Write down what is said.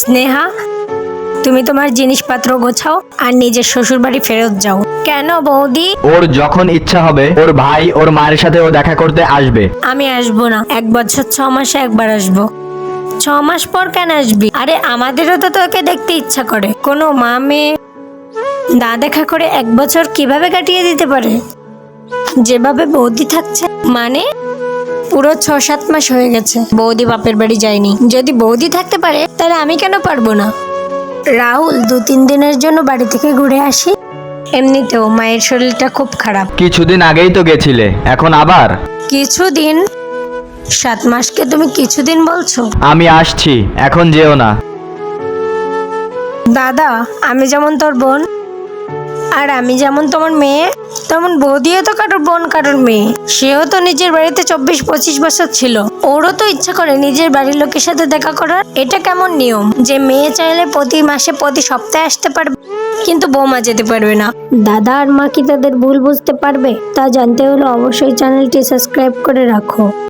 স্নেহা, তুমি তোমার জিনিসপত্র গোছাও আর নিজের শ্বশুর বাড়ি ফেরত যাও। কেন বৌদি? ওর যখন ইচ্ছা হবে ওর ভাই ওর মায়ের সাথে ও দেখা করতে আসবে। আমি আসবো না, 1 বছর 6 মাসে একবার আসবো। 6 মাস পর কেন আসবি? আরে আমাদেরও তো তোকে দেখতে ইচ্ছা করে। কোনো মা মেয়ে না দেখা করে 1 বছর কিভাবে কাটিয়ে দিতে পারে? যেভাবে বৌদি থাকছে, মানে পুরো 6-7 মাস হয়ে গেছে বৌদি বাপের বাড়ি যায়নি। যদি বৌদি থাকতে পারে তাহলে আমি কেন পারবো না? রাহুল, 2-3 দিনের জন্য বাড়ি থেকে ঘুরে আসি। এমনিতেও মায়ের শরীরটা খুব খারাপ। কিছুদিন আগেই তো গেছিলে, এখন আবার? কিছুদিন? 7 মাসকে তুমি কিছুদিন বলছো? আমি আসছি, এখন যেও না। দাদা, আমি যেমন তোর বোন আর আমি যেমন তোমার মেয়ে, তেমন বৌদিও তো কারোর বোন কারোর মেয়ে। সেও তো নিজের বাড়িতে 24-25 বছর ছিল। ওরও তো ইচ্ছা করে নিজের বাড়ির লোকের সাথে দেখা করার। এটা কেমন নিয়ম যে মেয়ে চাইলে প্রতি মাসে প্রতি সপ্তাহে আসতে পারবে কিন্তু বৌমা যেতে পারবে না? দাদা আর মা কি তাদের ভুল বুঝতে পারবে? তা জানতে হলে অবশ্যই চ্যানেলটি সাবস্ক্রাইব করে রাখো।